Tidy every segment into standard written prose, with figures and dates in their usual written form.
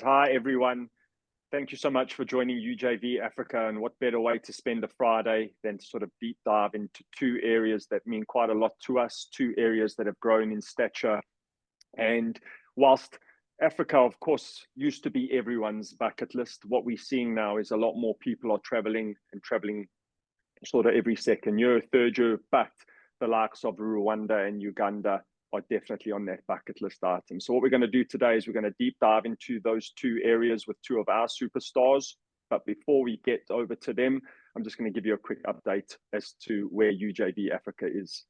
Hi, everyone. Thank you so much for joining UJV Africa. And what better way to spend a Friday than to sort of deep dive into two areas that mean quite a lot to us, two areas that have grown in stature. And whilst Africa, of course, used to be everyone's bucket list, what we're seeing now is a lot more people are traveling sort of every second year, third year, but the likes of Rwanda and Uganda are definitely on that bucket list item. So what we're going to do today is we're going to deep dive into those two areas with two of our superstars. But before we get over to them, I'm just going to give you a quick update as to where UJV Africa is.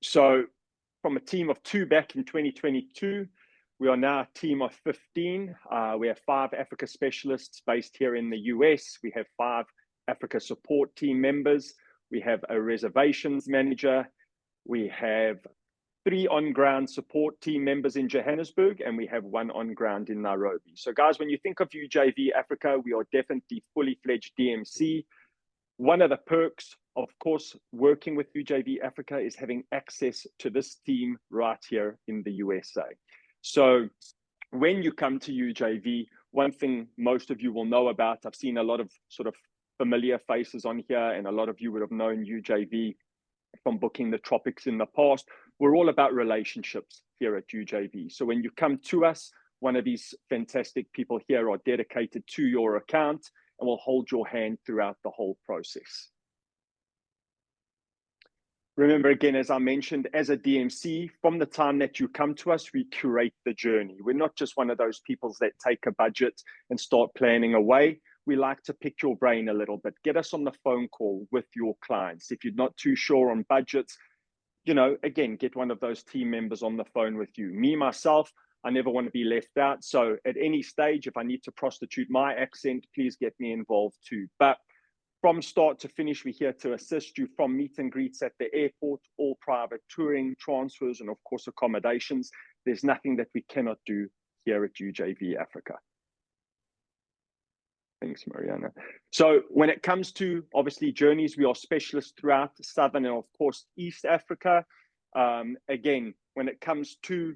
So from a team of 2 back in 2022, we are now a team of 15. We have 5 Africa specialists based here in the US. We have 5 Africa support team members. We have a reservations manager. We have 3 on-ground support team members in Johannesburg, and we have 1 on-ground in Nairobi. So guys, when you think of UJV Africa, we are definitely fully fledged DMC. One of the perks, of course, working with UJV Africa is having access to this team right here in the USA. So when you come to UJV, one thing most of you will know about, I've seen a lot of sort of familiar faces on here, and a lot of you would have known UJV from booking the tropics in the past. We're all about relationships here at UJV. So when you come to us, one of these fantastic people here are dedicated to your account and will hold your hand throughout the whole process. Remember, again, as I mentioned, as a DMC, from the time that you come to us, we curate the journey. We're not just one of those people that take a budget and start planning away. We like to pick your brain a little bit. Get us on the phone call with your clients. If you're not too sure on budgets, again, get one of those team members on the phone with you. Me, myself, I never want to be left out. So at any stage, if I need to prostitute my accent, please get me involved too. But from start to finish, we're here to assist you from meet and greets at the airport, all private touring, transfers, and of course, accommodations. There's nothing that we cannot do here at UJV Africa. Thanks, Mariana. So when it comes to, obviously, journeys, we are specialists throughout Southern and, of course, East Africa. Again, when it comes to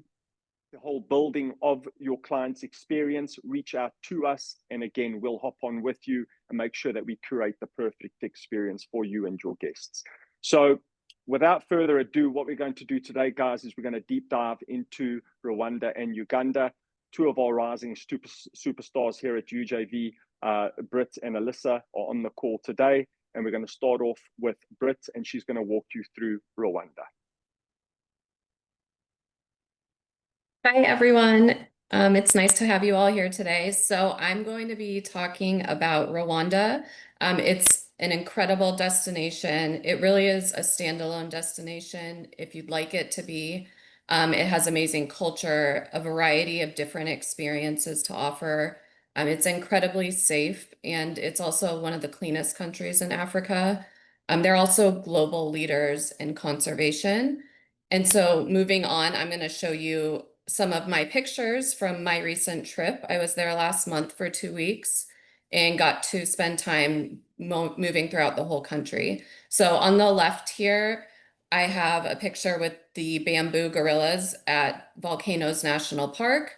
the whole building of your client's experience, reach out to us. And again, we'll hop on with you and make sure that we curate the perfect experience for you and your guests. So without further ado, what we're going to do today, guys, is we're going to deep dive into Rwanda and Uganda, 2 of our rising superstars here at UJV. Britt and Elissa are on the call today, and we're going to start off with Britt, and she's going to walk you through Rwanda. Hi, everyone. It's nice to have you all here today. So I'm going to be talking about Rwanda. It's an incredible destination. It really is a standalone destination if you'd like it to be. It has amazing culture, a variety of different experiences to offer. It's incredibly safe, and it's also one of the cleanest countries in Africa. They're also global leaders in conservation. And so moving on, I'm going to show you some of my pictures from my recent trip. I was there last month for 2 weeks and got to spend time moving throughout the whole country. So on the left here, I have a picture with the bamboo gorillas at Volcanoes National Park.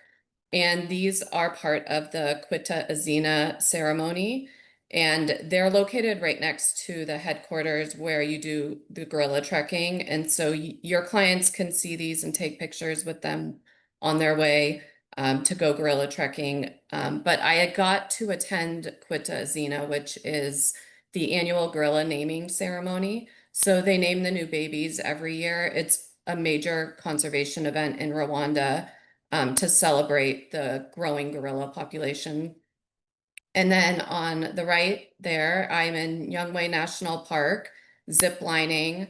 And these are part of the Kwita Azina ceremony. And they're located right next to the headquarters where you do the gorilla trekking. And so your clients can see these and take pictures with them on their way to go gorilla trekking. But I had got to attend Kwita Azina, which is the annual gorilla naming ceremony. So they name the new babies every year. It's a major conservation event in Rwanda to celebrate the growing gorilla population. And then on the right there, I'm in Nyungwe National Park, zip lining.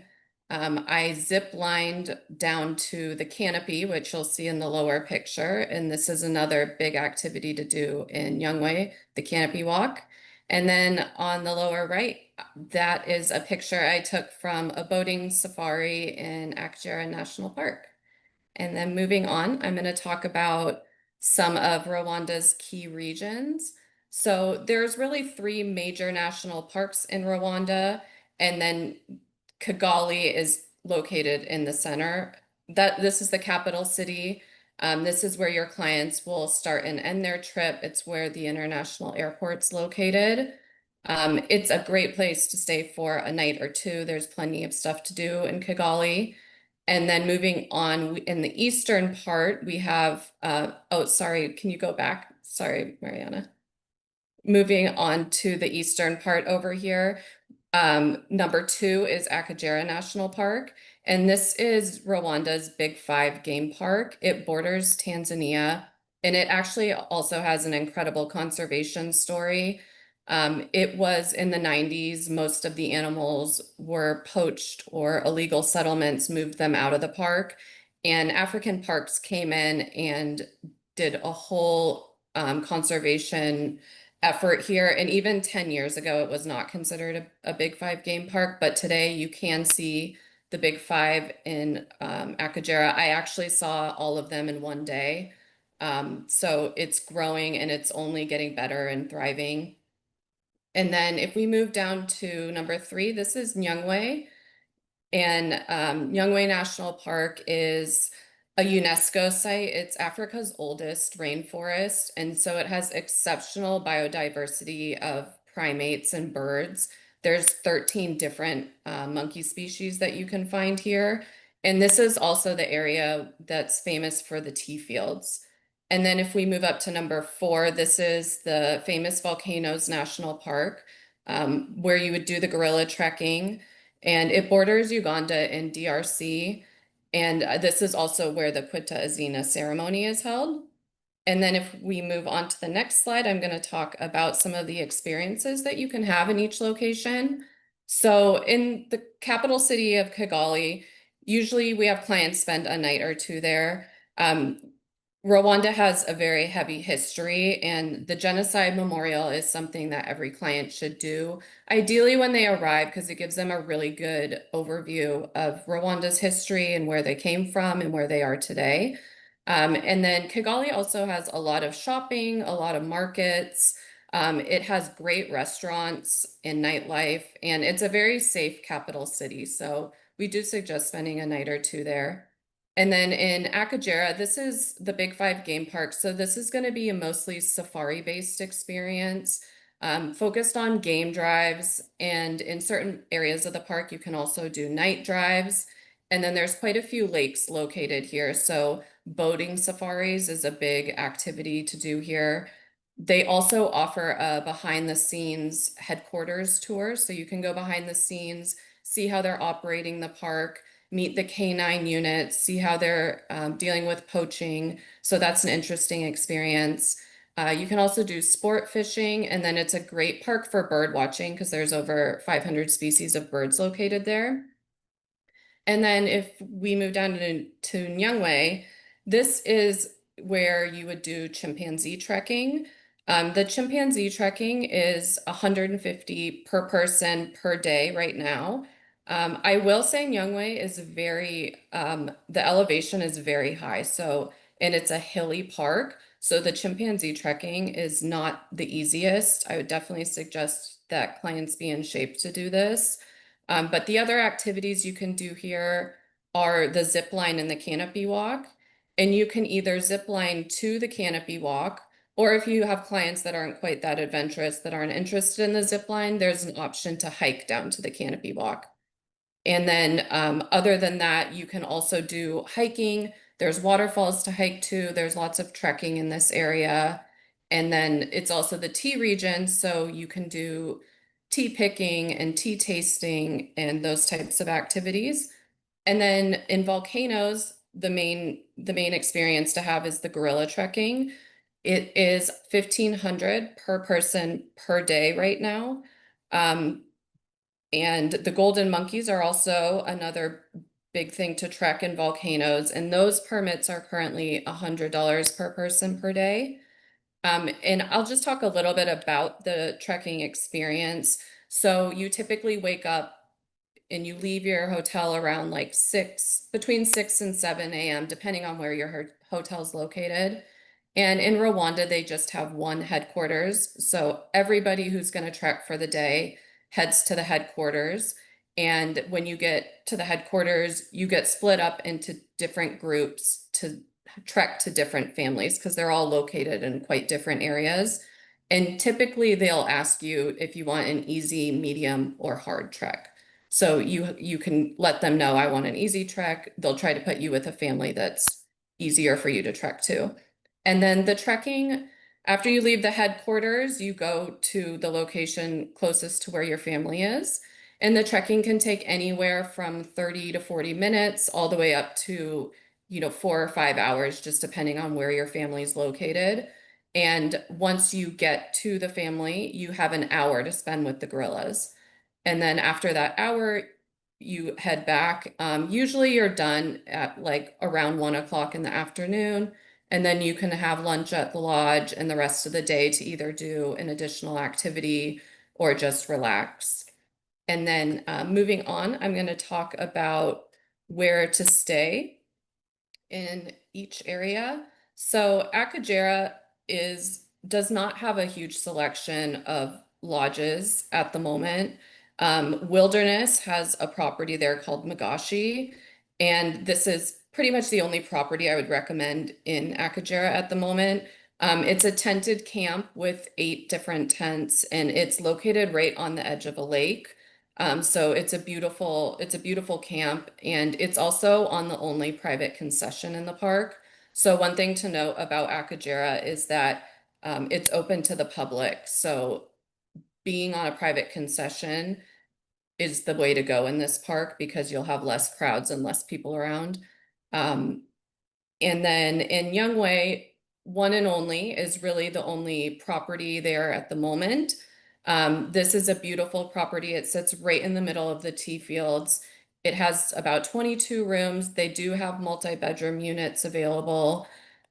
I zip lined down to the canopy, which you'll see in the lower picture. And this is another big activity to do in Nyungwe, the canopy walk. And then on the lower right, that is a picture I took from a boating safari in Akagera National Park. And then moving on, I'm going to talk about some of Rwanda's key regions. So there's really 3 major national parks in Rwanda, and then Kigali is located in the center. This is the capital city. This is where your clients will start and end their trip. It's where the international airport's located. It's a great place to stay for a night or two. There's plenty of stuff to do in Kigali. And then moving on in the eastern part, we have, oh, sorry, can you go back? Sorry, Mariana. Moving on to the eastern part over here, number 2 is Akagera National Park, and this is Rwanda's Big Five game park. It borders Tanzania, and it actually also has an incredible conservation story. It was in the 90s, most of the animals were poached or illegal settlements moved them out of the park, and African parks came in and did a whole conservation effort here. And even 10 years ago, it was not considered a Big Five game park, but today you can see the Big Five in Akagera. I actually saw all of them in one day. So it's growing and it's only getting better and thriving. And then if we move down to number 3, this is Nyungwe. And Nyungwe National Park is a UNESCO site. It's Africa's oldest rainforest, and so it has exceptional biodiversity of primates and birds. There's 13 different monkey species that you can find here. And this is also the area that's famous for the tea fields. And then if we move up to number 4, this is the famous Volcanoes National Park, where you would do the gorilla trekking. And it borders Uganda and DRC. And this is also where the Kwita Azina ceremony is held. And then if we move on to the next slide, I'm going to talk about some of the experiences that you can have in each location. So in the capital city of Kigali, usually we have clients spend a night or two there. Rwanda has a very heavy history, and the Genocide Memorial is something that every client should do, ideally when they arrive, because it gives them a really good overview of Rwanda's history and where they came from and where they are today. And then Kigali also has a lot of shopping, a lot of markets. It has great restaurants and nightlife, and it's a very safe capital city. So we do suggest spending a night or two there. And then in Akagera, this is the Big Five game park. So this is going to be a mostly safari-based experience, focused on game drives. And in certain areas of the park, you can also do night drives. And then there's quite a few lakes located here. So boating safaris is a big activity to do here. They also offer a behind the scenes headquarters tour. So you can go behind the scenes, see how they're operating the park, meet the canine units, see how they're dealing with poaching. So that's an interesting experience. You can also do sport fishing, and then it's a great park for bird watching because there's over 500 species of birds located there. And then if we move down to Nyungwe, this is where you would do chimpanzee trekking. The chimpanzee trekking is 150 per person per day right now. I will say Nyungwe is the elevation is very high. So, and it's a hilly park. So the chimpanzee trekking is not the easiest. I would definitely suggest that clients be in shape to do this. But the other activities you can do here are the zip line and the canopy walk. And you can either zip line to the canopy walk, or if you have clients that aren't quite that adventurous, that aren't interested in the zip line, there's an option to hike down to the canopy walk. And then other than that, you can also do hiking. There's waterfalls to hike to. There's lots of trekking in this area. And then it's also the tea region, so you can do tea picking and tea tasting and those types of activities. And then in volcanoes, the main experience to have is the gorilla trekking. It is 1,500 per person per day right now. And the golden monkeys are also another big thing to trek in volcanoes, and those permits are currently $100 per person per day. And I'll just talk a little bit about the trekking experience. So you typically wake up and you leave your hotel around like between 6 and 7 a.m., depending on where your hotel's located. And in Rwanda, they just have one headquarters. So everybody who's going to trek for the day heads to the headquarters. And when you get to the headquarters, you get split up into different groups to trek to different families because they're all located in quite different areas. And typically they'll ask you if you want an easy, medium, or hard trek. So you can let them know I want an easy trek. They'll try to put you with a family that's easier for you to trek to. And then the trekking, after you leave the headquarters, you go to the location closest to where your family is. And the trekking can take anywhere from 30 to 40 minutes all the way up to 4 or 5 hours, just depending on where your family is located. And once you get to the family, you have an hour to spend with the gorillas. And then after that hour, you head back. Usually you're done at like around 1 o'clock in the afternoon. And then you can have lunch at the lodge and the rest of the day to either do an additional activity or just relax. And then moving on, I'm going to talk about where to stay in each area. So Akagera does not have a huge selection of lodges at the moment. Wilderness has a property there called Magashi, and this is pretty much the only property I would recommend in Akagera at the moment. It's a tented camp with 8 different tents, and it's located right on the edge of a lake. So it's a beautiful camp, and it's also on the only private concession in the park. So one thing to note about Akagera is that it's open to the public. So being on a private concession is the way to go in this park because you'll have less crowds and less people around. Um, and then in Youngway, One and Only is really the only property there at the moment. This is a beautiful property. It sits right in the middle of the tea fields. It has about 22 rooms. They do have multi-bedroom units available.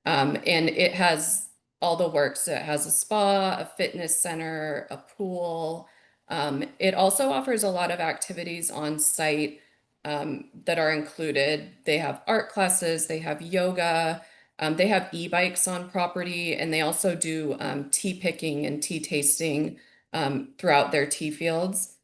And it has all the works. It has a spa, a fitness center, a pool. It also offers a lot of activities on site that are included. They have art classes, they have yoga, they have e-bikes on property, and they also do tea picking and tea tasting throughout their tea fields.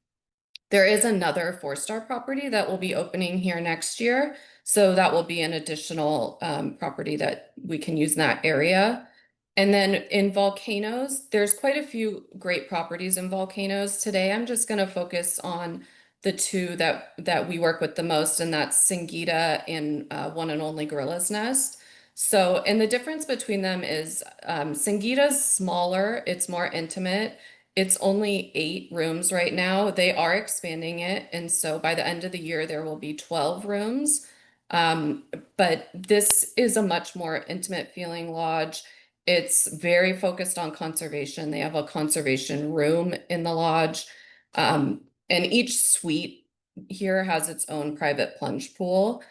There is another 4-star property that will be opening here next year. So that will be an additional property that we can use in that area. And then in volcanoes, there's quite a few great properties in volcanoes. Today, I'm just going to focus on the two that we work with the most, and that's Singita and One and Only Gorilla's Nest. So, and the difference between them is Singita's smaller, it's more intimate. It's only 8 rooms right now. They are expanding it, and so by the end of the year, there will be 12 rooms. Um, but this is a much more intimate feeling lodge. It's very focused on conservation. They have a conservation room in the lodge. And each suite here has its own private plunge pool.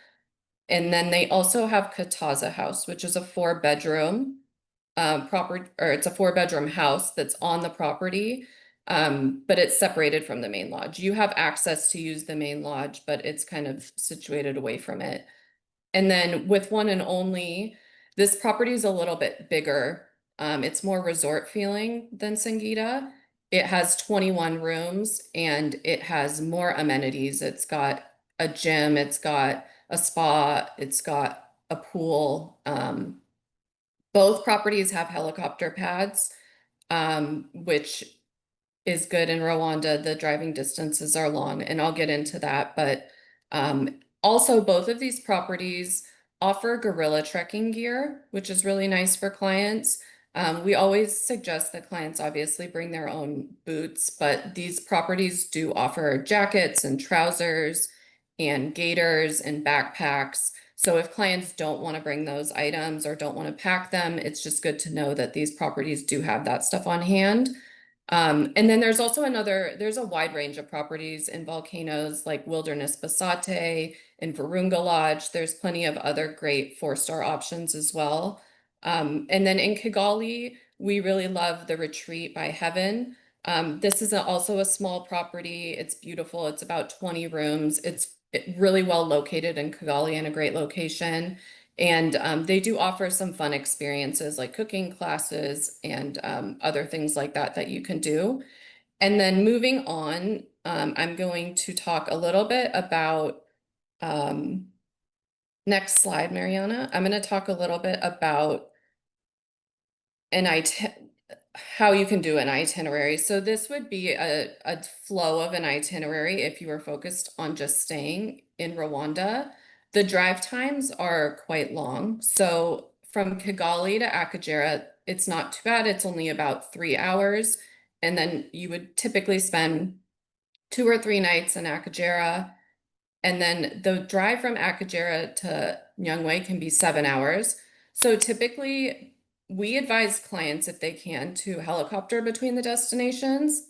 And then they also have Kataza House, which is a 4-bedroom it's a 4-bedroom house that's on the property, but it's separated from the main lodge. You have access to use the main lodge, but it's kind of situated away from it. And then with One and Only, this property is a little bit bigger. It's more resort feeling than Singita. It has 21 rooms and it has more amenities. It's got a gym, it's got a spa, it's got a pool. Both properties have helicopter pads, which is good in Rwanda. The driving distances are long, and I'll get into that. But also, both of these properties offer gorilla trekking gear, which is really nice for clients. We always suggest that clients obviously bring their own boots, but these properties do offer jackets and trousers and gaiters and backpacks. So if clients don't want to bring those items or don't want to pack them, it's just good to know that these properties do have that stuff on hand. And then there's a wide range of properties in volcanoes like Wilderness Basate and Virunga Lodge. There's plenty of other great 4-star options as well. And then in Kigali, we really love the Retreat by Heaven. This is also a small property. It's beautiful. It's about 20 rooms. It's really well located in Kigali and a great location. And they do offer some fun experiences like cooking classes and other things like that that you can do. And then moving on, I'm going to talk a little bit about Next slide, Mariana. I'm going to talk a little bit about how you can do an itinerary. So this would be a flow of an itinerary if you were focused on just staying in Rwanda. The drive times are quite long. So from Kigali to Akagera, it's not too bad. It's only about 3 hours. And then you would typically spend 2 or 3 nights in Akagera. And then the drive from Akagera to Nyangwe can be 7 hours. So typically, we advise clients, if they can, to helicopter between the destinations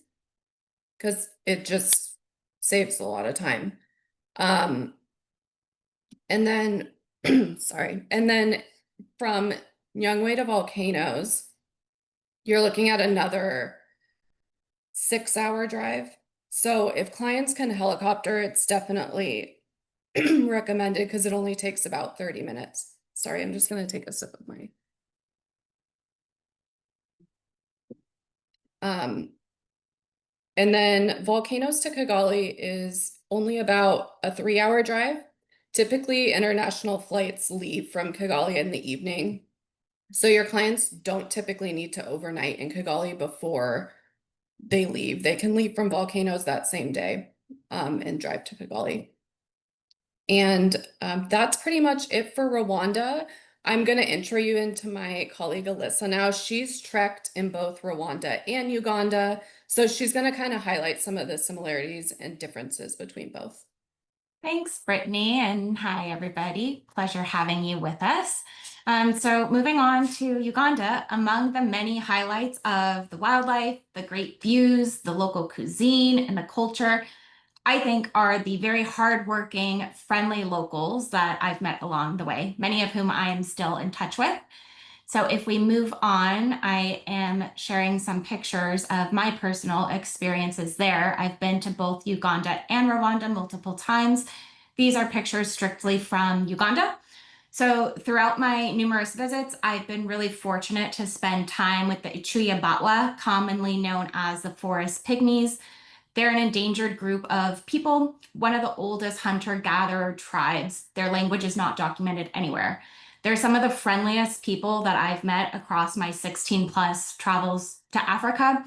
because it just saves a lot of time. And then, sorry, and then from Nyangwe to Volcanoes, you're looking at another 6 hour drive. So if clients can helicopter, it's definitely recommended because it only takes about 30 minutes. Sorry, I'm just going to take a sip of my. And then Volcanoes to Kigali is only about a 3 hour drive. Typically, international flights leave from Kigali in the evening. So your clients don't typically need to overnight in Kigali before they leave. They can leave from Volcanoes that same day and drive to Kigali. And that's pretty much it for Rwanda. I'm going to intro you into my colleague Elissa now. She's trekked in both Rwanda and Uganda. So she's going to kind of highlight some of the similarities and differences between both. Thanks, Brittany, and hi, everybody. Pleasure having you with us. So moving on to Uganda, among the many highlights of the wildlife, the great views, the local cuisine, and the culture, I think are the very hardworking, friendly locals that I've met along the way, many of whom I am still in touch with. So if we move on, I am sharing some pictures of my personal experiences there. I've been to both Uganda and Rwanda multiple times. These are pictures strictly from Uganda. So throughout my numerous visits, I've been really fortunate to spend time with the Ichuya Batwa, commonly known as the forest pygmies. They're an endangered group of people, one of the oldest hunter-gatherer tribes. Their language is not documented anywhere. They're some of the friendliest people that I've met across my 16 plus travels to Africa,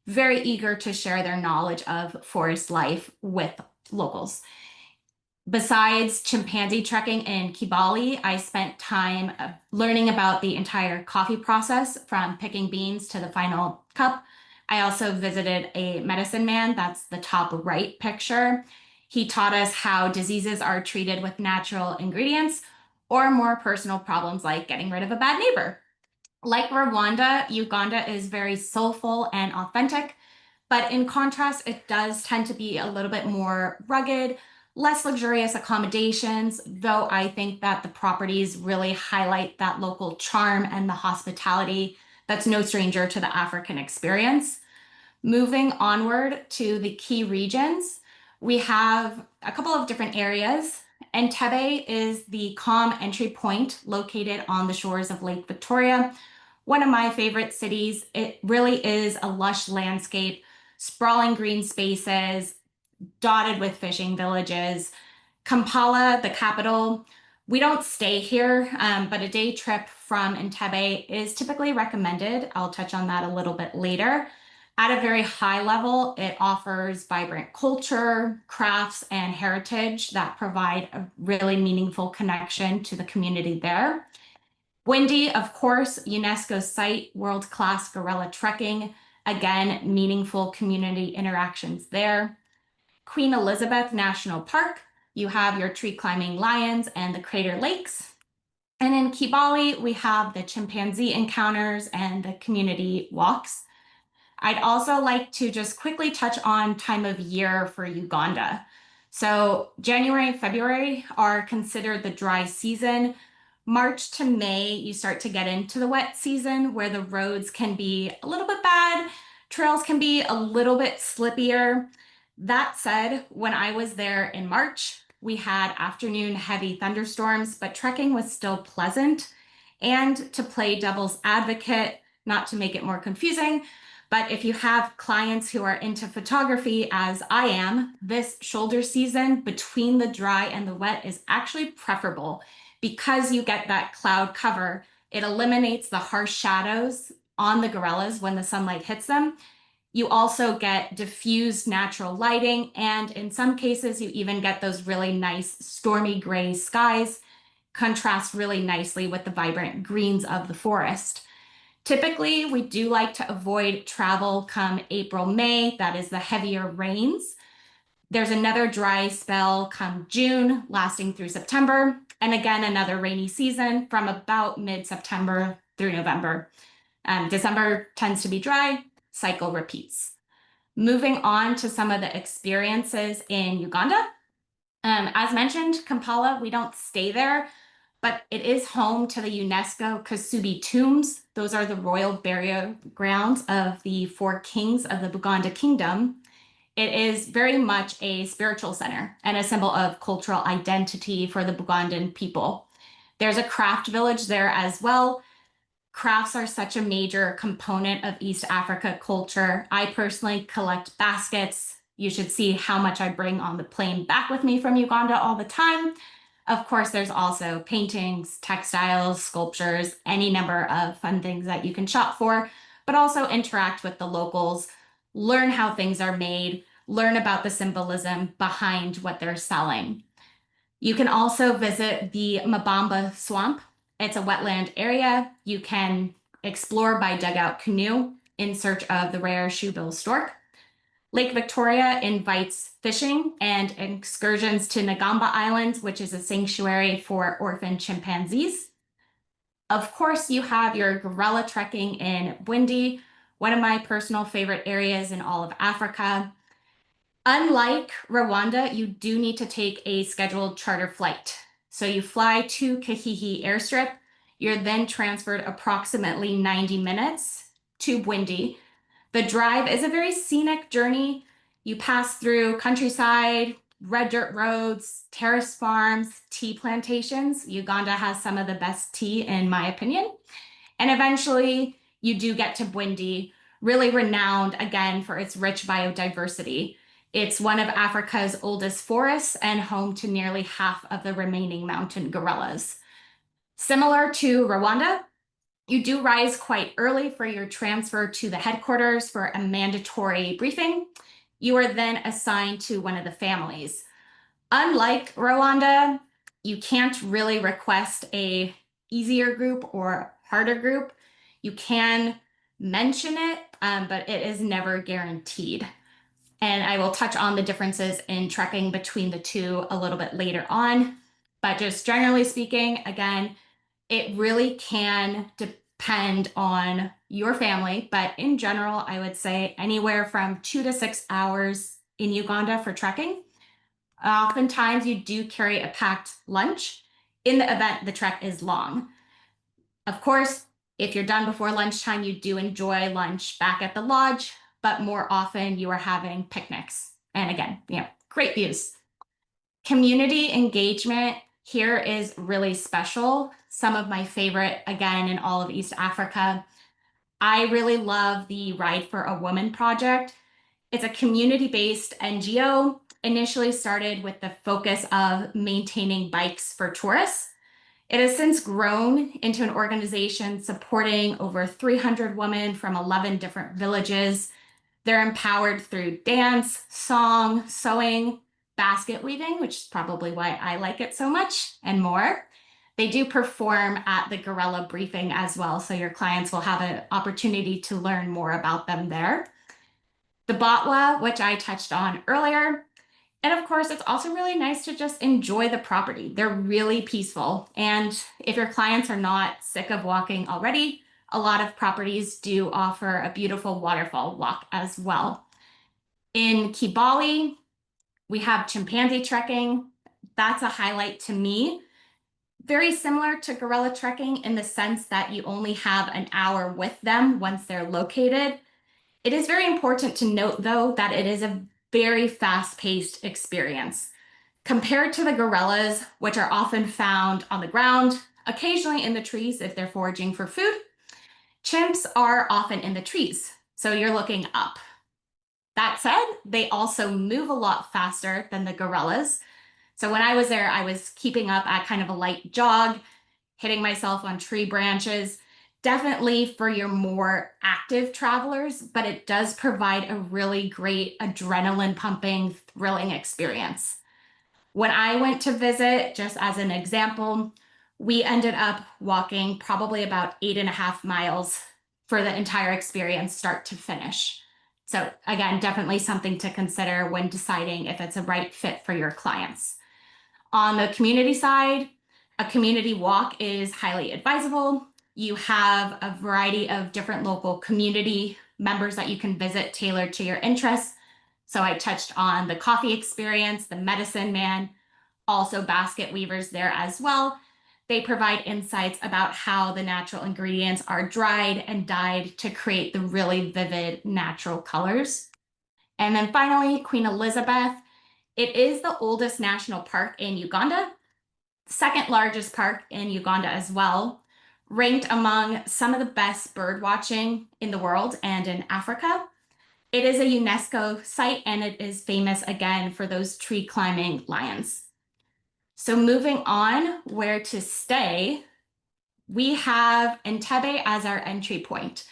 very eager to share their knowledge of forest life with locals. Besides chimpanzee trekking in Kibale, I spent time learning about the entire coffee process from picking beans to the final cup. I also visited a medicine man, that's the top right picture. He taught us how diseases are treated with natural ingredients or more personal problems like getting rid of a bad neighbor. Like Rwanda, Uganda is very soulful and authentic, but in contrast, it does tend to be a little bit more rugged, less luxurious accommodations, though I think that the properties really highlight that local charm and the hospitality that's no stranger to the African experience. Moving onward to the key regions, we have a couple of different areas. Entebbe is the calm entry point located on the shores of Lake Victoria. One of my favorite cities. It really is a lush landscape, sprawling green spaces, dotted with fishing villages. Kampala, the capital, we don't stay here, but a day trip from Entebbe is typically recommended. I'll touch on that a little bit later. At a very high level, it offers vibrant culture, crafts, and heritage that provide a really meaningful connection to the community there. Windy, of course, UNESCO site, world-class gorilla trekking, again, meaningful community interactions there. Queen Elizabeth National Park, you have your tree climbing lions and the Crater Lakes. And in Kibale, we have the chimpanzee encounters and the community walks. I'd also like to just quickly touch on time of year for Uganda. So January and February are considered the dry season. March to May, you start to get into the wet season where the roads can be a little bit bad, trails can be a little bit slippier. That said, when I was there in March, we had afternoon heavy thunderstorms, but trekking was still pleasant. And to play devil's advocate, not to make it more confusing, But if you have clients who are into photography, as I am, this shoulder season between the dry and the wet is actually preferable because you get that cloud cover. It eliminates the harsh shadows on the gorillas when the sunlight hits them. You also get diffused natural lighting, and in some cases, you even get those really nice stormy gray skies, contrast really nicely with the vibrant greens of the forest. Typically, we do like to avoid travel come April, May. That is the heavier rains. There's another dry spell come June, lasting through September, and again, another rainy season from about mid-September through November. December tends to be dry, cycle repeats. Moving on to some of the experiences in Uganda. As mentioned, Kampala, we don't stay there, but it is home to the UNESCO Kasubi tombs. Those are the royal burial grounds of the four kings of the Buganda kingdom. It is very much a spiritual center and a symbol of cultural identity for the Bugandan people. There's a craft village there as well. Crafts are such a major component of East Africa culture. I personally collect baskets. You should see how much I bring on the plane back with me from Uganda all the time. Of course, there's also paintings, textiles, sculptures, any number of fun things that you can shop for, but also interact with the locals, learn how things are made, learn about the symbolism behind what they're selling. You can also visit the Mabamba Swamp. It's a wetland area. You can explore by dugout canoe in search of the rare shoebill stork. Lake Victoria invites fishing and excursions to Nagamba Islands, which is a sanctuary for orphan chimpanzees. Of course, you have your gorilla trekking in Bwindi, one of my personal favorite areas in all of Africa. Unlike Rwanda, you do need to take a scheduled charter flight. So you fly to Kihihi airstrip. You're then transferred approximately 90 minutes to Bwindi. The drive is a very scenic journey. You pass through countryside, red dirt roads, terrace farms, tea plantations. Uganda has some of the best tea, in my opinion. And eventually, you do get to Bwindi, really renowned again for its rich biodiversity. It's one of Africa's oldest forests and home to nearly half of the remaining mountain gorillas. Similar to Rwanda, you do rise quite early for your transfer to the headquarters for a mandatory briefing. You are then assigned to one of the families. Unlike Rwanda, you can't really request a easier group or harder group. You can mention it, but it is never guaranteed. And I will touch on the differences in trekking between the two a little bit later on. But just generally speaking, again, it really can depend on your family. But in general, I would say anywhere from 2 to 6 hours in Uganda for trekking. Oftentimes, you do carry a packed lunch in the event the trek is long. Of course, if you're done before lunchtime, you do enjoy lunch back at the lodge, but more often you are having picnics. And again, great views. Community engagement here is really special. Some of my favorite, again, in all of East Africa. I really love the Ride for a Woman project. It's a community-based NGO, initially started with the focus of maintaining bikes for tourists. It has since grown into an organization supporting over 300 women from 11 different villages. They're empowered through dance, song, sewing, basket weaving, which is probably why I like it so much, and more. They do perform at the gorilla briefing as well, so your clients will have an opportunity to learn more about them there. The Batwa, which I touched on earlier. And of course, it's also really nice to just enjoy the property. They're really peaceful. And if your clients are not sick of walking already, a lot of properties do offer a beautiful waterfall walk as well. In Kibali, we have chimpanzee trekking. That's a highlight to me. Very similar to gorilla trekking in the sense that you only have an hour with them once they're located. It is very important to note, though, that it is a very fast-paced experience. Compared to the gorillas, which are often found on the ground, occasionally in the trees if they're foraging for food, chimps are often in the trees. So you're looking up. That said, they also move a lot faster than the gorillas. So when I was there, I was keeping up at kind of a light jog, hitting myself on tree branches, definitely for your more active travelers, but it does provide a really great adrenaline pumping, thrilling experience. When I went to visit, just as an example, we ended up walking probably about 8.5 miles for the entire experience, start to finish. So again, definitely something to consider when deciding if it's a right fit for your clients. On the community side, a community walk is highly advisable. You have a variety of different local community members that you can visit tailored to your interests. So I touched on the coffee experience, the medicine man, also basket weavers there as well. They provide insights about how the natural ingredients are dried and dyed to create the really vivid natural colors. And then finally, Queen Elizabeth. It is the oldest national park in Uganda, second largest park in Uganda as well, ranked among some of the best bird watching in the world and in Africa. It is a UNESCO site and it is famous again for those tree climbing lions. So moving on, where to stay, we have Entebbe as our entry point.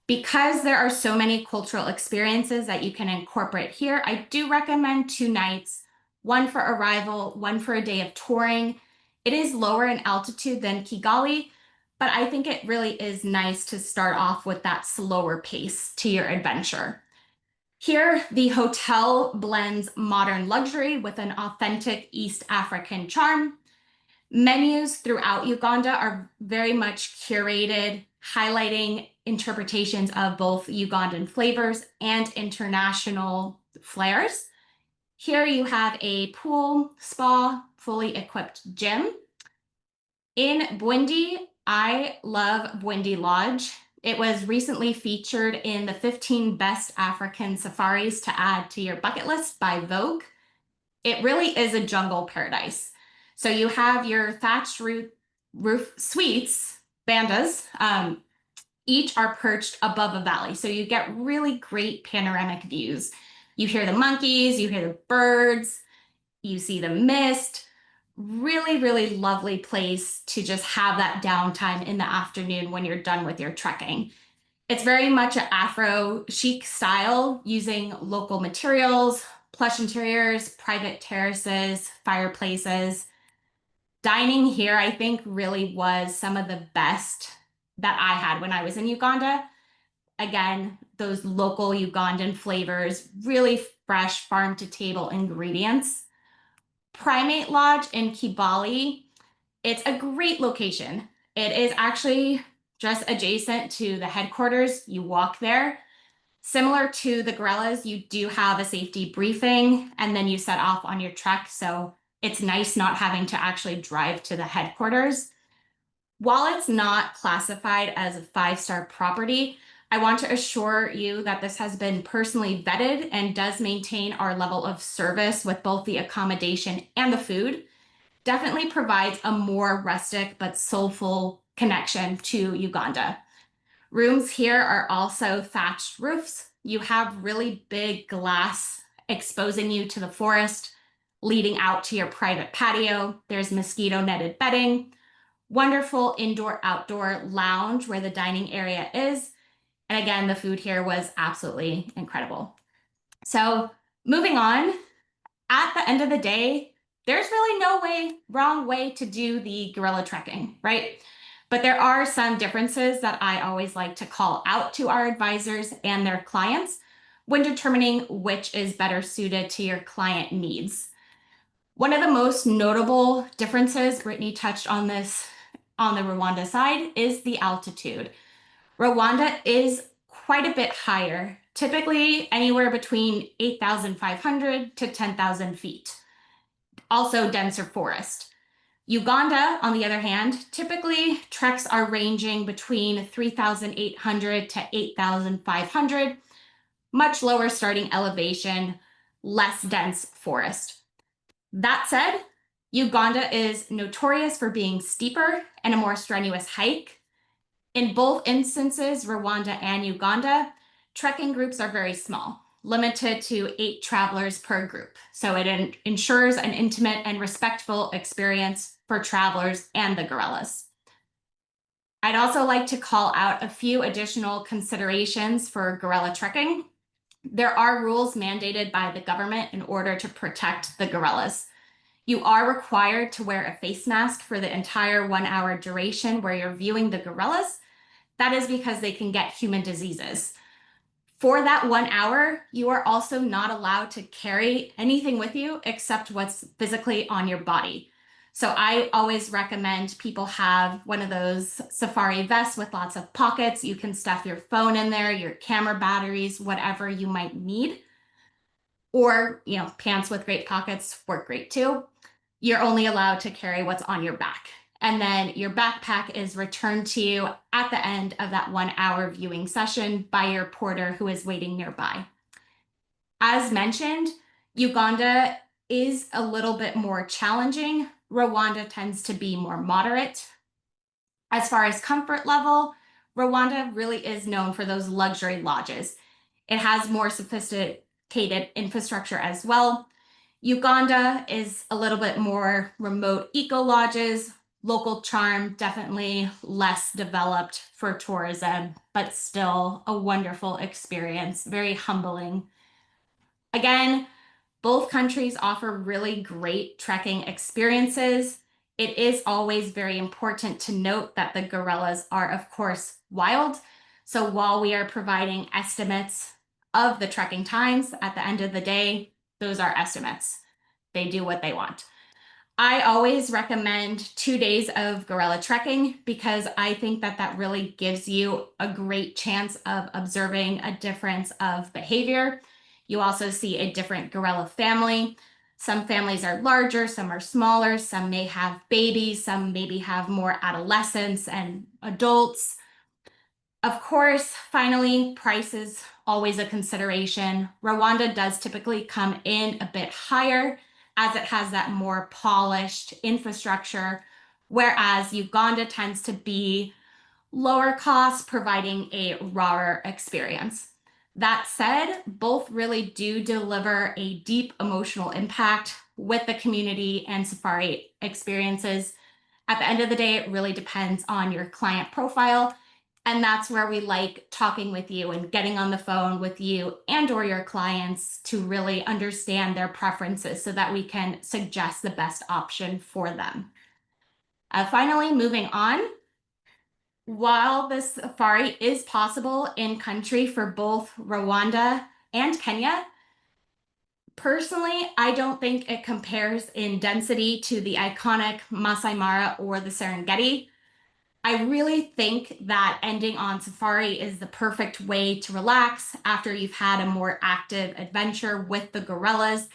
Because there are so many cultural experiences that you can incorporate here, I do recommend 2 nights, one for arrival, one for a day of touring. It is lower in altitude than Kigali, but I think it really is nice to start off with that slower pace to your adventure. Here, the hotel blends modern luxury with an authentic East African charm. Menus throughout Uganda are very much curated, highlighting interpretations of both Ugandan flavors and international flares. Here you have a pool, spa, fully equipped gym. In Bwindi, I love Bwindi Lodge. It was recently featured in the 15 best African safaris to add to your bucket list by Vogue. It really is a jungle paradise. So you have your thatched roof suites, bandas, each are perched above a valley. So you get really great panoramic views. You hear the monkeys, you hear the birds, you see the mist. Really, really lovely place to just have that downtime in the afternoon when you're done with your trekking. It's very much an Afro chic style using local materials, plush interiors, private terraces, fireplaces. Dining here, I think, really was some of the best that I had when I was in Uganda. Again, those local Ugandan flavors, really fresh farm to table ingredients. Primate Lodge in Kibali, it's a great location. It is actually just adjacent to the headquarters. You walk there. Similar to the gorillas, you do have a safety briefing and then you set off on your trek. So it's nice not having to actually drive to the headquarters. While it's not classified as a 5-star property, I want to assure you that this has been personally vetted and does maintain our level of service with both the accommodation and the food. Definitely provides a more rustic but soulful connection to Uganda. Rooms here are also thatched roofs. You have really big glass exposing you to the forest, leading out to your private patio. There's mosquito netted bedding, wonderful indoor-outdoor lounge where the dining area is. And again, the food here was absolutely incredible. So moving on, at the end of the day, there's really no wrong way to do the gorilla trekking, right? But there are some differences that I always like to call out to our advisors and their clients when determining which is better suited to your client needs. One of the most notable differences, Brittany touched on this on the Rwanda side, is the altitude. Rwanda is quite a bit higher, typically anywhere between 8,500 to 10,000 feet. Also denser forest. Uganda, on the other hand, typically treks are ranging between 3,800 to 8,500, much lower starting elevation, less dense forest. That said, Uganda is notorious for being steeper and a more strenuous hike. In both instances, Rwanda and Uganda, trekking groups are very small, limited to 8 travelers per group. So it ensures an intimate and respectful experience for travelers and the gorillas. I'd also like to call out a few additional considerations for gorilla trekking. There are rules mandated by the government in order to protect the gorillas. You are required to wear a face mask for the entire 1 hour duration where you're viewing the gorillas. That is because they can get human diseases. For that 1 hour, you are also not allowed to carry anything with you except what's physically on your body. So I always recommend people have one of those safari vests with lots of pockets. You can stuff your phone in there, your camera batteries, whatever you might need. Or, pants with great pockets work great too. You're only allowed to carry what's on your back. And then your backpack is returned to you at the end of that 1 hour viewing session by your porter who is waiting nearby. As mentioned, Uganda is a little bit more challenging. Rwanda tends to be more moderate. As far as comfort level, Rwanda really is known for those luxury lodges. It has more sophisticated infrastructure as well. Uganda is a little bit more remote eco lodges, local charm, definitely less developed for tourism, but still a wonderful experience, very humbling. Again, both countries offer really great trekking experiences. It is always very important to note that the gorillas are, of course, wild. So while we are providing estimates of the trekking times, at the end of the day, those are estimates. They do what they want. I always recommend 2 days of gorilla trekking because I think that really gives you a great chance of observing a difference of behavior. You also see a different gorilla family. Some families are larger, some are smaller, some may have babies, some maybe have more adolescents and adults. Of course, finally, price is always a consideration. Rwanda does typically come in a bit higher as it has that more polished infrastructure, whereas Uganda tends to be lower cost, providing a rawer experience. That said, both really do deliver a deep emotional impact with the community and safari experiences. At the end of the day, it really depends on your client profile. And that's where we like talking with you and getting on the phone with you and or your clients to really understand their preferences so that we can suggest the best option for them. Finally, moving on. While this safari is possible in country for both Rwanda and Kenya, personally, I don't think it compares in density to the iconic Masai Mara or the Serengeti. I really think that ending on safari is the perfect way to relax after you've had a more active adventure with the gorillas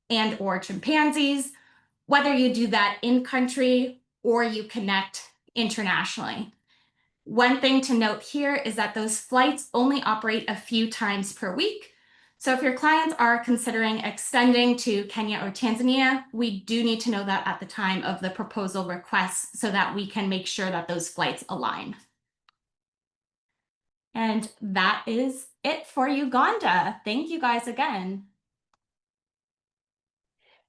and or chimpanzees, whether you do that in country or you connect internationally. One thing to note here is that those flights only operate a few times per week. So if your clients are considering extending to Kenya or Tanzania, we do need to know that at the time of the proposal request so that we can make sure that those flights align. And that is it for Uganda. Thank you guys again.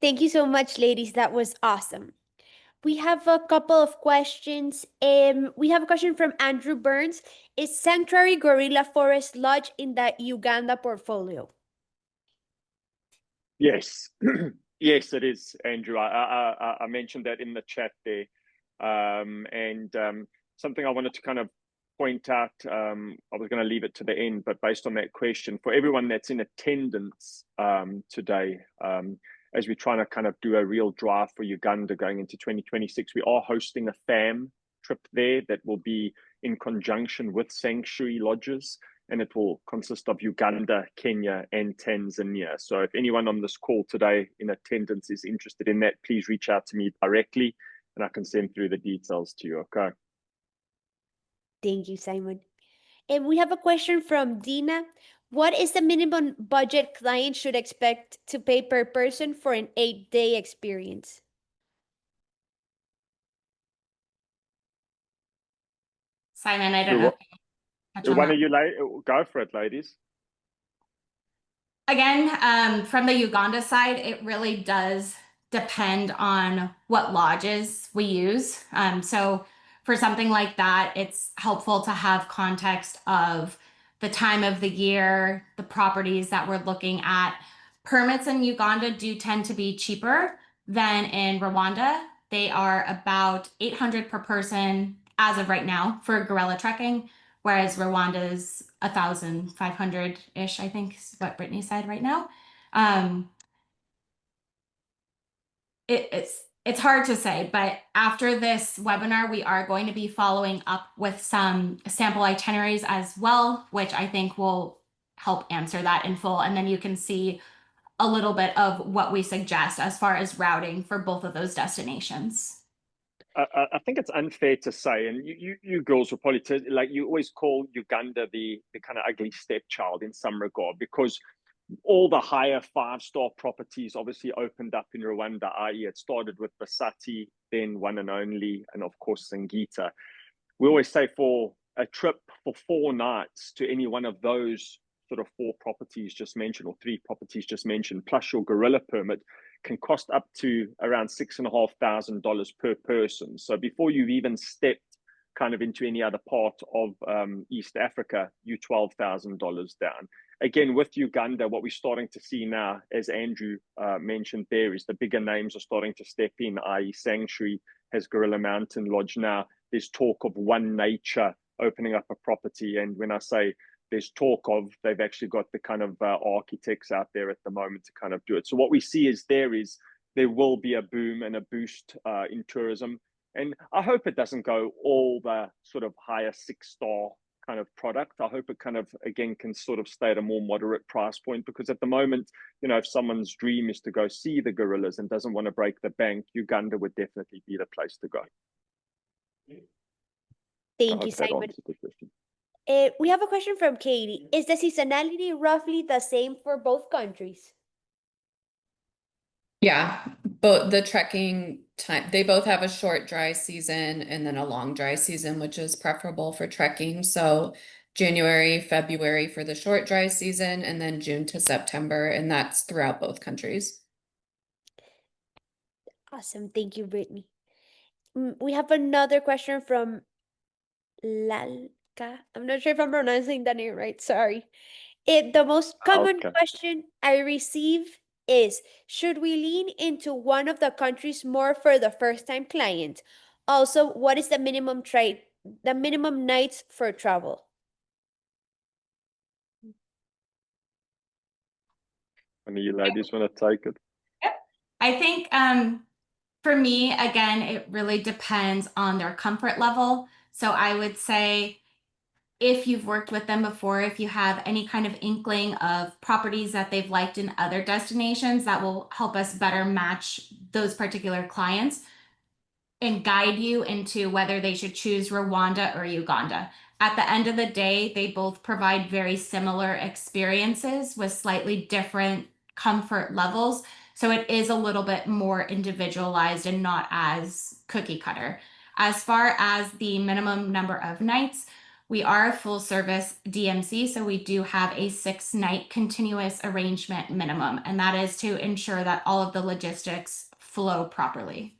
Thank you so much, ladies. That was awesome. We have a couple of questions. We have a question from Andrew Burns. Is Sanctuary Gorilla Forest Lodge in the Uganda portfolio? Yes, yes, it is, Andrew. I mentioned that in the chat there, and something I wanted to kind of point out. I was going to leave it to the end, but based on that question, for everyone that's in attendance today, as we're trying to kind of do a real drive for Uganda going into 2026, we are hosting a FAM trip there that will be in conjunction with Sanctuary Lodges, and it will consist of Uganda, Kenya, and Tanzania. So if anyone on this call today in attendance is interested in that, please reach out to me directly, and I can send through the details to you, okay? Thank you, Simon. And we have a question from Dina. What is the minimum budget clients should expect to pay per person for an 8-day experience? Simon, I don't know. Why don't you go for it, ladies? Again, from the Uganda side, it really does depend on what lodges we use. So for something like that, it's helpful to have context of the time of the year, the properties that we're looking at. Permits in Uganda do tend to be cheaper than in Rwanda. They are about 800 per person as of right now for gorilla trekking, whereas Rwanda's 1,500-ish, I think is what Brittany said right now. Um, it's hard to say, but after this webinar, we are going to be following up with some sample itineraries as well, which I think will help answer that in full. And then you can see a little bit of what we suggest as far as routing for both of those destinations. I think it's unfair to say, and you girls will probably like, you always call Uganda the kind of ugly stepchild in some regard, because all the higher 5-star properties obviously opened up in Rwanda, i.e. it started with Basati, then One and Only, and of course Singita. We always say for a trip for 4 nights to any one of those sort of 4 properties just mentioned, or 3 properties just mentioned, plus your gorilla permit, can cost up to around $6,500 per person. So before you've even stepped kind of into any other part of East Africa, you're $12,000 down. Again, with Uganda, what we're starting to see now, as Andrew mentioned there, is the bigger names are starting to step in, i.e. Sanctuary has Gorilla Mountain Lodge now. There's talk of One Nature opening up a property. And when I say there's talk of, they've actually got the kind of architects out there at the moment to kind of do it. So what we see is there will be a boom and a boost in tourism. And I hope it doesn't go all the sort of higher 6-star kind of product. I hope it kind of, again, can sort of stay at a more moderate price point, because at the moment, you know, if someone's dream is to go see the gorillas and doesn't want to break the bank, Uganda would definitely be the place to go. Thank you, Simon. We have a question from Katie. Is the seasonality roughly the same for both countries? Yeah, but the trekking time, they both have a short dry season and then a long dry season, which is preferable for trekking. So January, February for the short dry season, and then June to September, and that's throughout both countries. Awesome. Thank you, Brittany. We have another question from Lalka. I'm not sure if I'm pronouncing that name right. Sorry. The most common question I receive is, should we lean into one of the countries more for the first-time client? Also, what is the minimum nights for travel? Any of you ladies want to take it? Yep. I think for me, again, it really depends on their comfort level. So I would say, if you've worked with them before, if you have any kind of inkling of properties that they've liked in other destinations, that will help us better match those particular clients and guide you into whether they should choose Rwanda or Uganda. At the end of the day, they both provide very similar experiences with slightly different comfort levels. So it is a little bit more individualized and not as cookie cutter. As far as the minimum number of nights, we are a full service DMC, so we do have a 6-night continuous arrangement minimum, and that is to ensure that all of the logistics flow properly.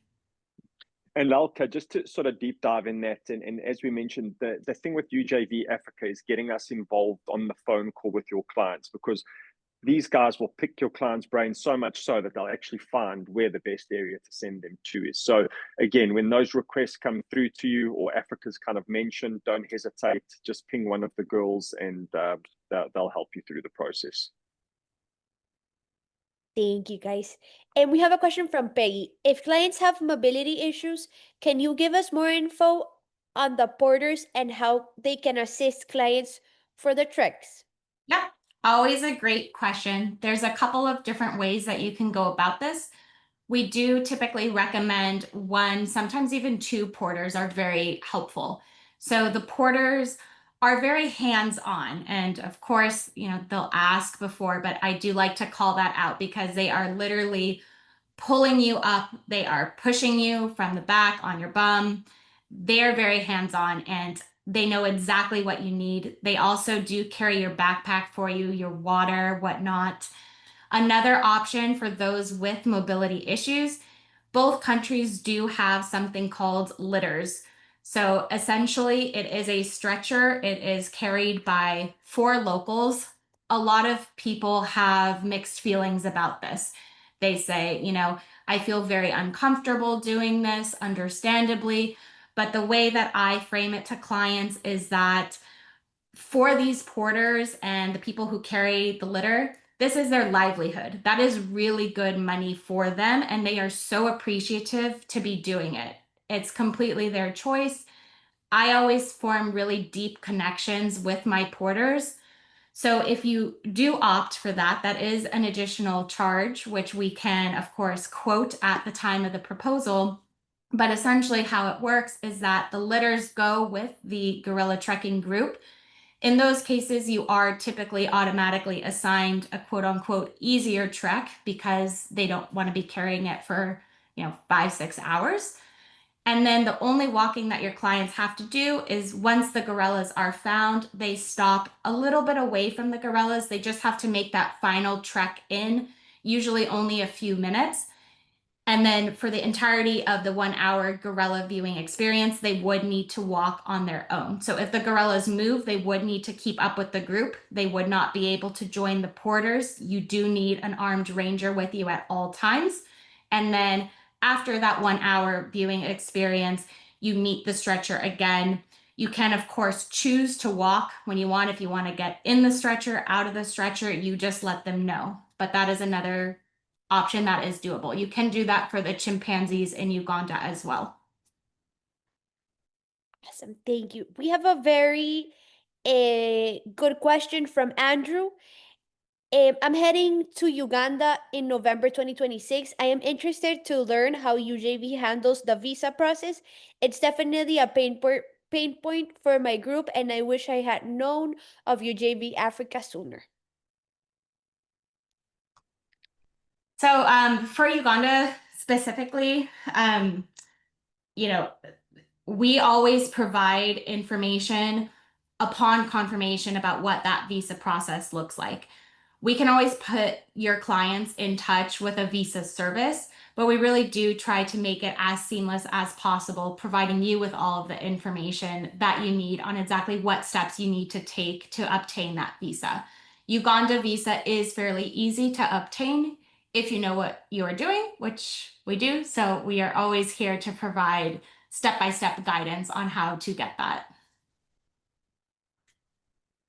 And Lalka, just to sort of deep dive in that, and as we mentioned, the thing with UJV Africa is getting us involved on the phone call with your clients, because these guys will pick your client's brain so much so that they'll actually find where the best area to send them to is. So again, when those requests come through to you, or Africa's kind of mentioned, don't hesitate, just ping one of the girls and they'll help you through the process. Thank you, guys. And we have a question from Peggy. If clients have mobility issues, can you give us more info on the porters and how they can assist clients for the treks? Yeah, always a great question. There's a couple of different ways that you can go about this. We do typically recommend 1, sometimes even 2 porters are very helpful. So the porters are very hands-on, and of course, you know, they'll ask before, but I do like to call that out because they are literally pulling you up. They are pushing you from the back on your bum. They're very hands-on, and They know exactly what you need. They also do carry your backpack for you, your water, whatnot. Another option for those with mobility issues, both countries do have something called litters. So essentially, it is a stretcher. It is carried by 4 locals. A lot of people have mixed feelings about this. They say, I feel very uncomfortable doing this, understandably. But the way that I frame it to clients is that for these porters and the people who carry the litter, this is their livelihood. That is really good money for them, and they are so appreciative to be doing it. It's completely their choice. I always form really deep connections with my porters. So if you do opt for that, that is an additional charge, which we can, of course, quote at the time of the proposal. But essentially, how it works is that the litters go with the gorilla trekking group. In those cases, you are typically automatically assigned a quote unquote easier trek because they don't want to be carrying it for, 5-6 hours. And then the only walking that your clients have to do is once the gorillas are found, they stop a little bit away from the gorillas. They just have to make that final trek in, usually only a few minutes. And then for the entirety of the 1 hour gorilla viewing experience, they would need to walk on their own. So if the gorillas move, they would need to keep up with the group. They would not be able to join the porters. You do need an armed ranger with you at all times. And then after that 1 hour viewing experience, you meet the stretcher again. You can, of course, choose to walk when you want. If you want to get in the stretcher, out of the stretcher, you just let them know. But that is another option that is doable. You can do that for the chimpanzees in Uganda as well. Awesome. Thank you. We have a very good question from Andrew. I'm heading to Uganda in November 2026. I am interested to learn how UJV handles the visa process. It's definitely a pain point for my group, and I wish I had known of UJV Africa sooner. So for Uganda specifically, we always provide information upon confirmation about what that visa process looks like. We can always put your clients in touch with a visa service, but we really do try to make it as seamless as possible, providing you with all of the information that you need on exactly what steps you need to take to obtain that visa. Uganda visa is fairly easy to obtain if you know what you are doing, which we do. So we are always here to provide step-by-step guidance on how to get that.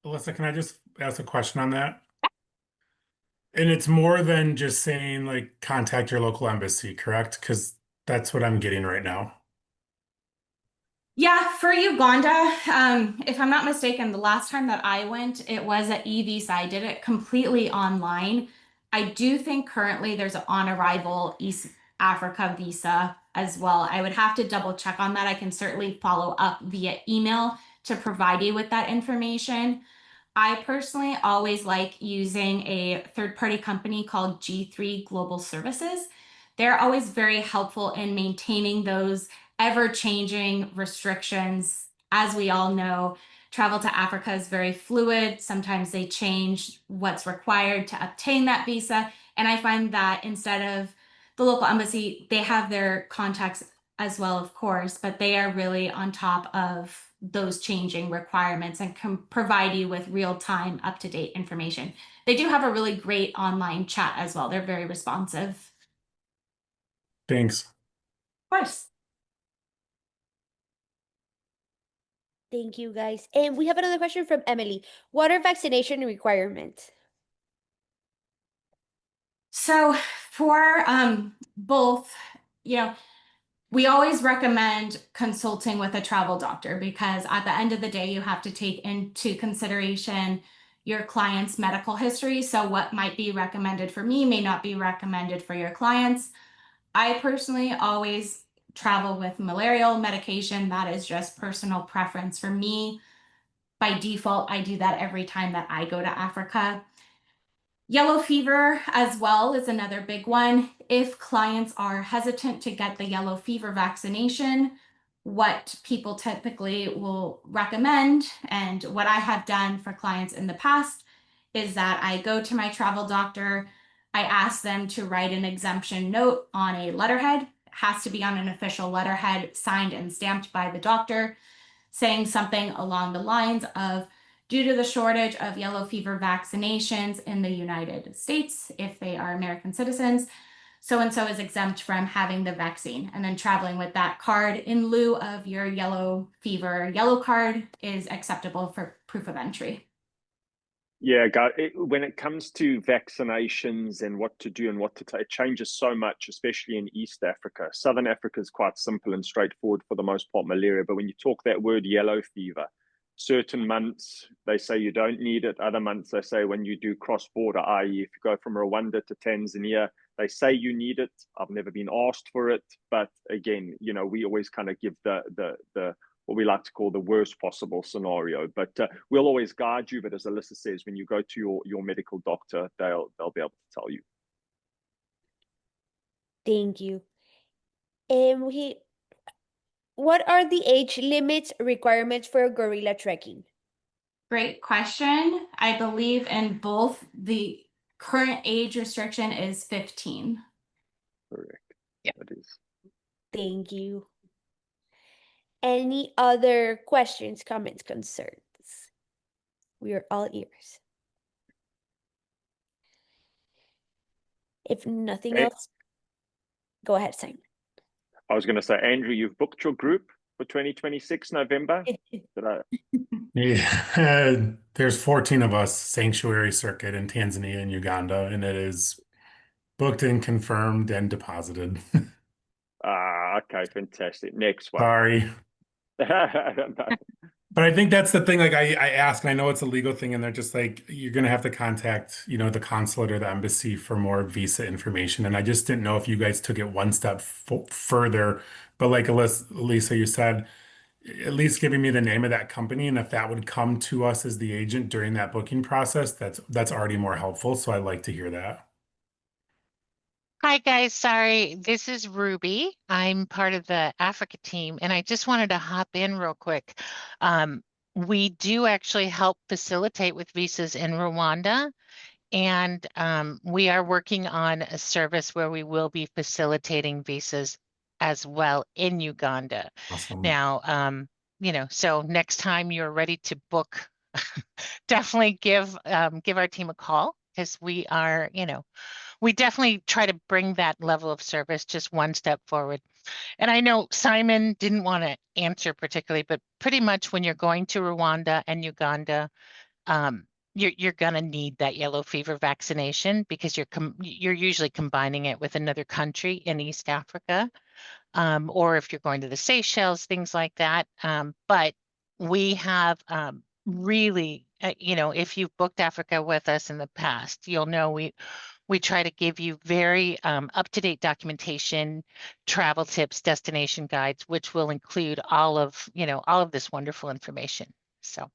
Elissa, can I just ask a question on that? And it's more than just saying like contact your local embassy, correct? Because that's what I'm getting right now. Yeah, for Uganda, if I'm not mistaken, the last time that I went, it was at e-visa. I did it completely online. I do think currently there's an on-arrival East Africa visa as well. I would have to double check on that. I can certainly follow up via email to provide you with that information. I personally always like using a third-party company called G3 Global Services. They're always very helpful in maintaining those ever-changing restrictions. As we all know, travel to Africa is very fluid. Sometimes they change what's required to obtain that visa. And I find that instead of the local embassy, they have their contacts as well, of course, but they are really on top of those changing requirements and can provide you with real-time, up-to-date information. They do have a really great online chat as well. They're very responsive. Thanks. Of course. Thank you, guys. And we have another question from Emily. What are vaccination requirements? So for both, we always recommend consulting with a travel doctor because at the end of the day, you have to take into consideration your client's medical history. So what might be recommended for me may not be recommended for your clients. I personally always travel with malarial medication. That is just personal preference for me. By default, I do that every time that I go to Africa. Yellow fever as well is another big one. If clients are hesitant to get the yellow fever vaccination, what people typically will recommend and what I have done for clients in the past is that I go to my travel doctor. I ask them to write an exemption note on a letterhead. It has to be on an official letterhead signed and stamped by the doctor, saying something along the lines of, due to the shortage of yellow fever vaccinations in the United States, if they are American citizens, so-and-so is exempt from having the vaccine. And then traveling with that card in lieu of your yellow fever yellow card is acceptable for proof of entry. Yeah, when it comes to vaccinations and what to do and what to take, it changes so much, especially in East Africa. Southern Africa is quite simple and straightforward for the most part, malaria. But when you talk that word yellow fever, certain months they say you don't need it. Other months they say when you do cross-border, i.e. if you go from Rwanda to Tanzania, they say you need it. I've never been asked for it. But again, we always kind of give the what we like to call the worst possible scenario. But we'll always guide you. But as Elissa says, when you go to your medical doctor, they'll be able to tell you. Thank you. What are the age limits requirements for gorilla trekking? Great question. I believe in both the current age restriction is 15. Correct. Yeah. That is. Thank you. Any other questions, comments, concerns? We are all ears. If nothing else, go ahead, Simon. I was going to say, Andrew, you've booked your group for 2026 November. Yeah, there's 14 of us, sanctuary circuit in Tanzania and Uganda, and it is booked and confirmed and deposited. Okay, fantastic. Next one. Sorry. But I think that's the thing. Like I ask, and I know it's a legal thing, and they're just like, you're gonna have to contact, the consulate or the embassy for more visa information. And I just didn't know if you guys took it one step further. But like Elissa, you said, at least giving me the name of that company, and if that would come to us as the agent during that booking process, that's already more helpful. So I'd like to hear that. Hi guys, sorry, this is Ruby. I'm part of the Africa team, and I just wanted to hop in real quick. We do actually help facilitate with visas in Rwanda, and we are working on a service where we will be facilitating visas as well in Uganda. Awesome. Now, so next time you're ready to book, definitely give our team a call, because we are, we definitely try to bring that level of service just one step forward. And I know Simon didn't want to answer particularly, but pretty much when you're going to Rwanda and Uganda, you're gonna need that yellow fever vaccination, because you're usually combining it with another country in East Africa, or if you're going to the Seychelles, things like that. But we have really, if you've booked Africa with us in the past, you'll know we try to give you very up-to-date documentation, travel tips, destination guides, which will include all of this wonderful information. So.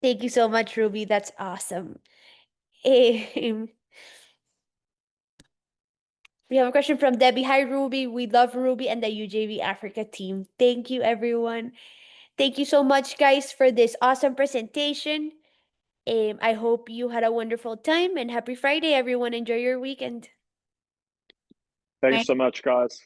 Thank you so much, Ruby. That's awesome. We have a question from Debbie. Hi, Ruby. We love Ruby and the UJV Africa team. Thank you, everyone. Thank you so much, guys, for this awesome presentation. I hope you had a wonderful time, and happy Friday, everyone. Enjoy your weekend. Thanks so much, guys.